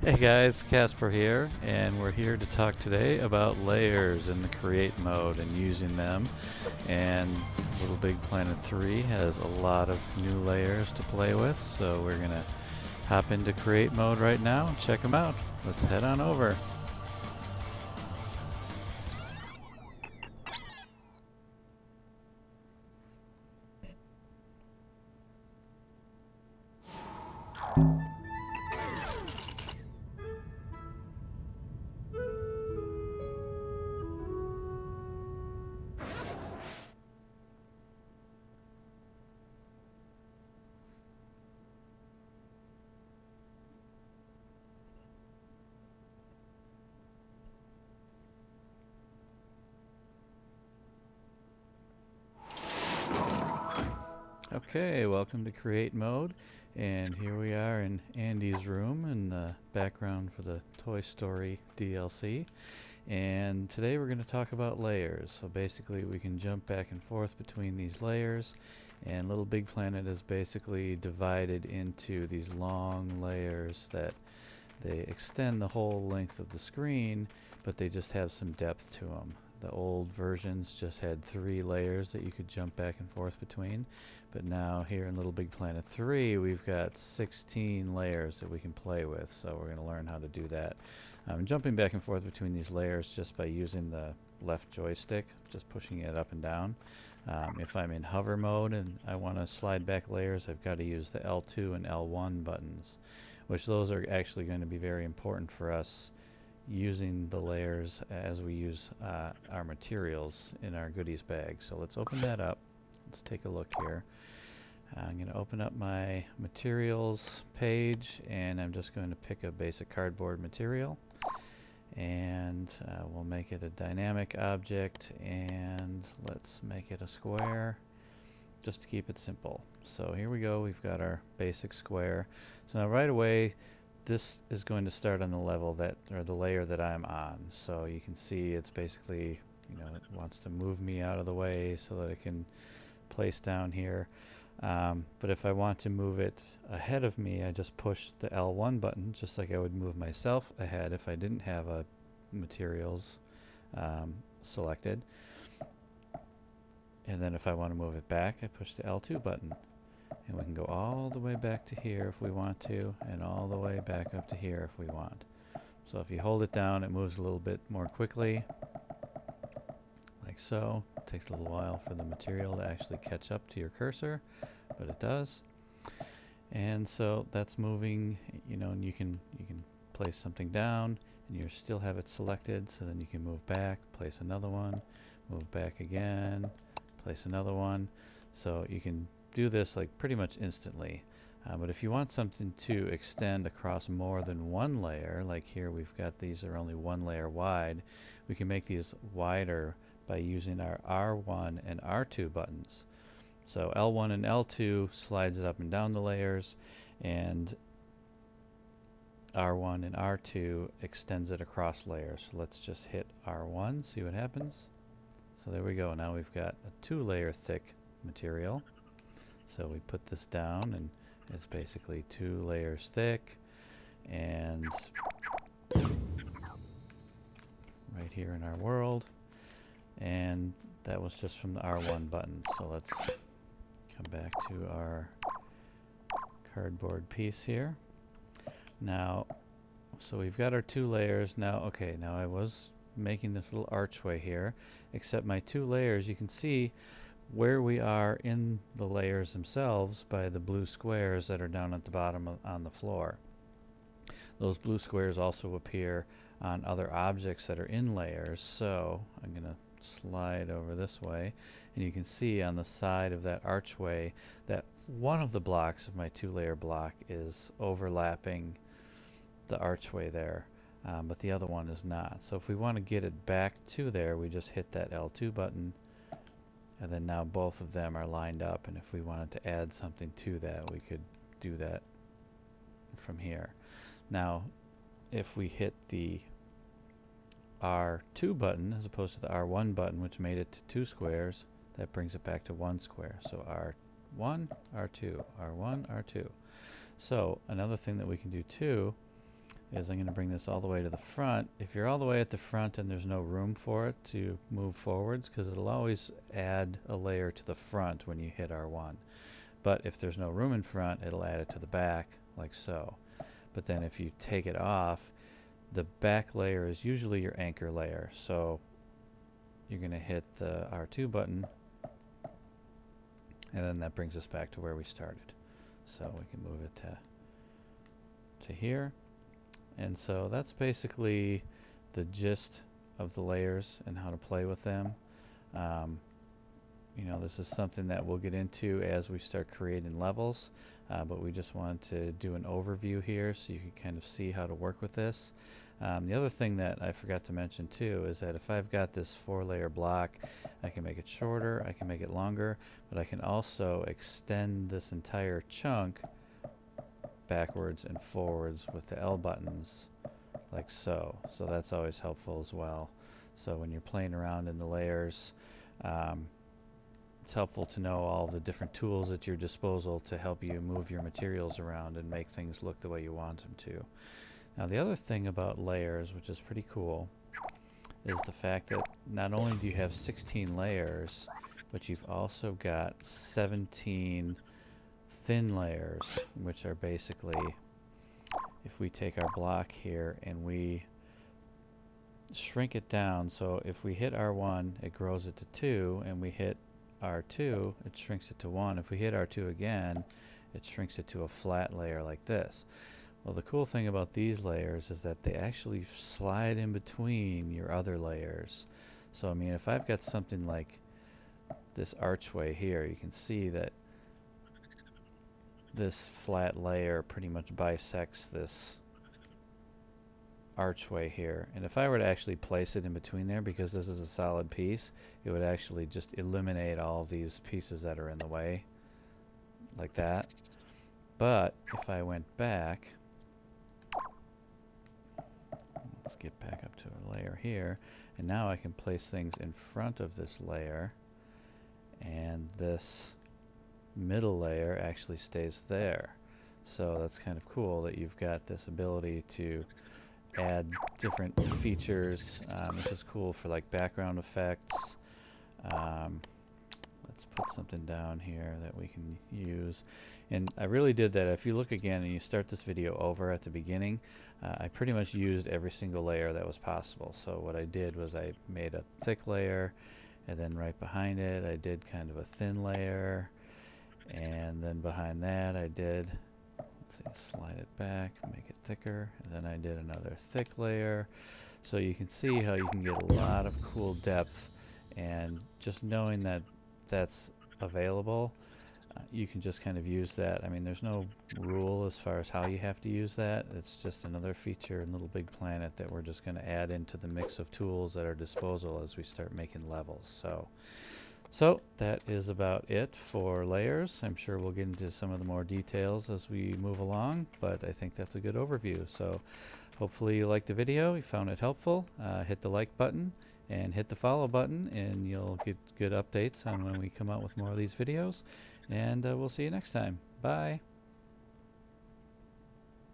Hey guys, Casper here, and we're here to talk today about layers in the create mode and using them. And Little Big Planet 3 has a lot of new layers to play with, so we're gonna hop into create mode right now and check them out. Let's head on over. Okay, welcome to create mode, and here we are in Andy's room in the background for the Toy Story DLC. And today we're going to talk about layers. So basically we can jump back and forth between these layers, and Little Big Planet is basically divided into these long layers that they extend the whole length of the screen, but they just have some depth to them. The old versions just had 3 layers that you could jump back and forth between, but now here in Little Big Planet 3 we've got 16 layers that we can play with, so we're going to learn how to do that. I'm jumping back and forth between these layers just by using the left joystick, just pushing it up and down. If I'm in hover mode and I want to slide back layers, I've got to use the L2 and L1 buttons, which those are actually going to be very important for us using the layers as we use our materials in our goodies bag. So let's open that up. Let's take a look here. I'm going to open up my materials page, and I'm just going to pick a basic cardboard material, and we'll make it a dynamic object, and let's make it a square just to keep it simple. So here we go, we've got our basic square. So now right away this is going to start on the level that, or the layer that I'm on. So you can see it's basically, it wants to move me out of the way so that it can place down here. But if I want to move it ahead of me, I just push the L1 button, just like I would move myself ahead if I didn't have a materials selected. And then if I want to move it back, I push the L2 button. And we can go all the way back to here if we want to, and all the way back up to here if we want. So if you hold it down, it moves a little bit more quickly, like so. It takes a little while for the material to actually catch up to your cursor, but it does. And so that's moving, and you can place something down, and you still have it selected, so then you can move back, place another one, move back again, place another one. So you can do this like pretty much instantly. But if you want something to extend across more than one layer, like here we've got these are only 1 layer wide, we can make these wider by using our R1 and R2 buttons. So L1 and L2 slides it up and down the layers, and R1 and R2 extends it across layers. So let's just hit R1, see what happens. So there we go. Now we've got a 2-layer thick material. So we put this down, and it's basically 2 layers thick, and right here in our world. And that was just from the R1 button. So let's come back to our cardboard piece here. Now, so we've got our 2 layers. Now, okay, now I was making this little archway here, except my 2 layers, you can see where we are in the layers themselves by the blue squares that are down at the bottom on the floor. Those blue squares also appear on other objects that are in layers. So I'm going to slide over this way, and you can see on the side of that archway that one of the blocks of my 2-layer block is overlapping the archway there, but the other one is not. So if we want to get it back to there, we just hit that L2 button, and then now both of them are lined up, and if we wanted to add something to that, we could do that from here. Now if we hit the R2 button as opposed to the R1 button, which made it to 2 squares, that brings it back to 1 square. So R1, R2, R1, R2. So another thing that we can do too, is I'm going to bring this all the way to the front. If you're all the way at the front and there's no room for it to move forwards, because it'll always add a layer to the front when you hit R1. But if there's no room in front, it'll add it to the back, like so. But then if you take it off, the back layer is usually your anchor layer. So you're going to hit the R2 button, and then that brings us back to where we started. So we can move it to here. And so that's basically the gist of the layers and how to play with them. You know, this is something that we'll get into as we start creating levels, but we just wanted to do an overview here so you can kind of see how to work with this. The other thing that I forgot to mention too is that if I've got this 4-layer block, I can make it shorter, I can make it longer, but I can also extend this entire chunk backwards and forwards with the L buttons, like so. So that's always helpful as well. So when you're playing around in the layers, it's helpful to know all the different tools at your disposal to help you move your materials around and make things look the way you want them to. Now the other thing about layers, which is pretty cool, is the fact that not only do you have 16 layers, but you've also got 17 thin layers, which are basically, if we take our block here and we shrink it down, so if we hit R1, it grows it to 2, and we hit R2, it shrinks it to 1. If we hit R2 again, it shrinks it to a flat layer like this. Well, the cool thing about these layers is that they actually slide in between your other layers. So I mean, if I've got something like this archway here, you can see that this flat layer pretty much bisects this archway here. And if I were to actually place it in between there, because this is a solid piece, it would actually just eliminate all of these pieces that are in the way, like that. But if I went back, let's get back up to a layer here, and now I can place things in front of this layer, and this middle layer actually stays there. So that's kind of cool that you've got this ability to add different features. This is cool for like background effects. Let's put something down here that we can use. And I really did that. If you look again and you start this video over at the beginning, I pretty much used every single layer that was possible. So what I did was I made a thick layer, and then right behind it I did kind of a thin layer, and then behind that I did, let's see, slide it back, make it thicker, and then I did another thick layer. So you can see how you can get a lot of cool depth, and just knowing that that's available, you can just kind of use that. I mean, there's no rule as far as how you have to use that. It's just another feature in Little Big Planet that we're just going to add into the mix of tools at our disposal as we start making levels. So that is about it for layers. I'm sure we'll get into some of the more details as we move along, but I think that's a good overview. So hopefully you liked the video, you found it helpful. Hit the like button and hit the follow button, and you'll get good updates on when we come out with more of these videos. And we'll see you next time. Bye.